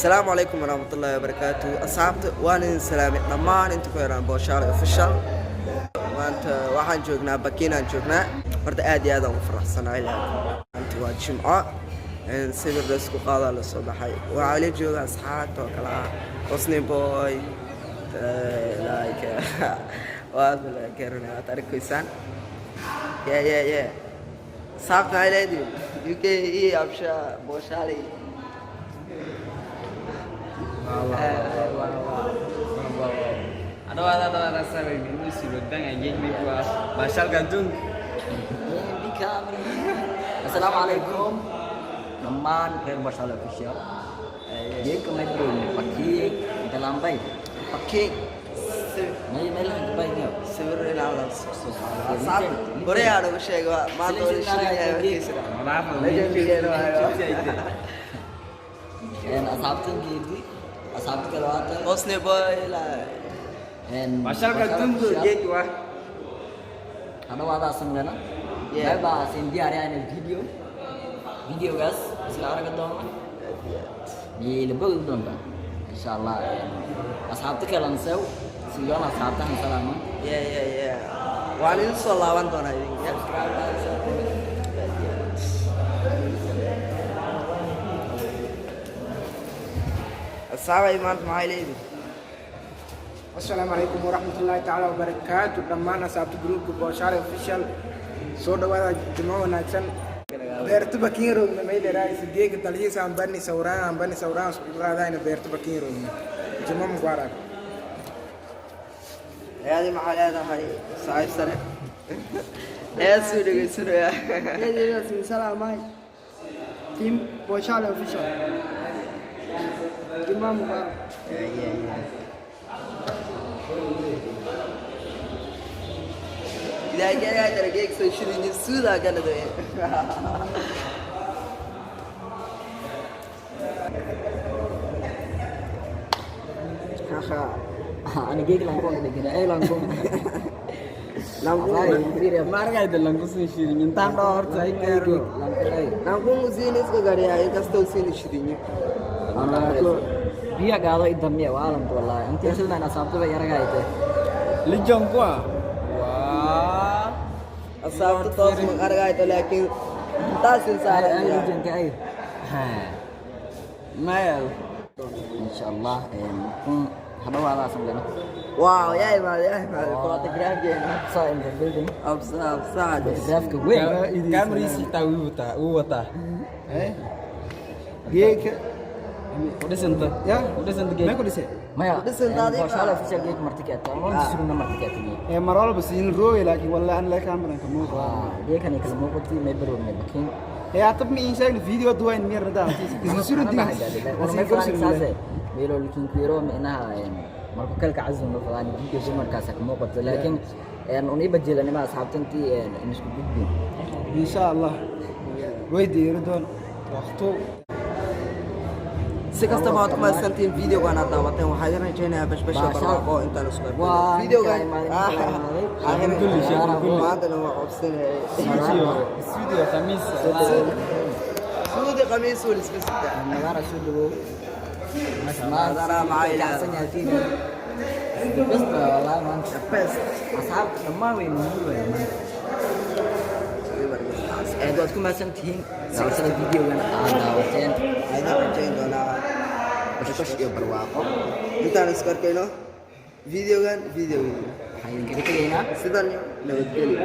السلام عليكم ورحمة الله وبركاته أصحابت وأنا سلامي دمان أنت كويران بوشارة official وأنت waxaan joognaa bakiinaan joognaa horta aad iyo aad aan u faraxsanahay inta waa jimco sawir la isku qaadaa la soo baxay waxaa la jooga asxaabta oo kala ah Hosni boy like waad la garanaa tarikuisan yeah صاحبنا عليدي UK إيه أبشر بوشاري ada rasa ini si bedang anjing ni gua basal gantung. Assalamualaikum teman dan basal official. Dia kemarin ni pakai dalam bayi. Pakai Mày làm cái này sawir ilaa la saab goreyaada u sheeg waa maanta wali shiraya warkiisa en asabtan geedi asabta kala waata Hosni boy la en basal gantung tu geed wah. Ada wada asmana ya ba sin dia ada video guys sekarang ketemu di lebih dong insyaallah asabta kala langsung Siyona sabtan salama. Yeah. Waan idin soo laaban doonaa idinka. Asxaabay maanta maxay leeyihiin? Assalamu alaikum warahmatullahi ta'ala wabarakatuh. Dhammaan asxaabta groupka Booshare official soo dhawaada jimco wanaagsan. Beerta bakiin roogna may leedahay sideega dalxiis aan bani sawiraan isku qaadayna beerta bakiin roogna. Jimco mubarak. هذه محلات هاي صاحب سنة يا سوري سوري Hey, سلام ماي تيم Booshare official. Jimco mubarak. إذا كان هذا رجيك سوشيال السوداء كان ده Ani gig langkong degina langkong Marga itu langkung sini nyentang dor saya keru. langkung sini इसको गाड़ी आई कस्तो sini shirinya Aku dia galo idamnya walam tu wallahi anti hasil na sabtu ba yaraga ite Lijong gua. Wah. asal tu tos mengarga itu लेकिन tasil सारा ay jeng ke ay Mail. insyaallah kung hada wala samgana واو يا إيمان فوتوغراف جينا so in the building أبصر photograph ke gue Kamri si tahu uta. Geek Udah sentuh. ya Udah sentuh geed. Aku dise. maya Udah sentadi, Booshare Pak. official gate martikat mau disuruh nama martikat ini Marol bas in roy laakiin walla an la kamera kamu. dia kan ikal mau kuti may baru may baking Atab mi insaan video duwa in mir da. Isuru din. orang may kurang sase biro likin kiro minaha marko kalka azum no fadani video zo markaas ka muuqato laakiin uni bajeelani ma asxaabtanti in isku gudbi Insha Allah. Way diiradon waqto si kastaba waad ku mahadsantihiin videogan aad daawateen waxaa idin rajaynayaa bashbasha barwaaqo intaan isku arko Waa, videogan kulli maantana waa codsanaya Video kamis. suudi qamiis wal iska sida nagara soo dhawo Nadara macay kacsan yahay bas wala man best asxaab dhammaan way muhiim way man waad ku mahadsantihiin daawashada videogan aad daawateen ayaan rajayn doonaa bashbash iyo barwaaqo intaan isku arkayno videogan waxaan idinkaga tegaynaa sidan nabadgelyo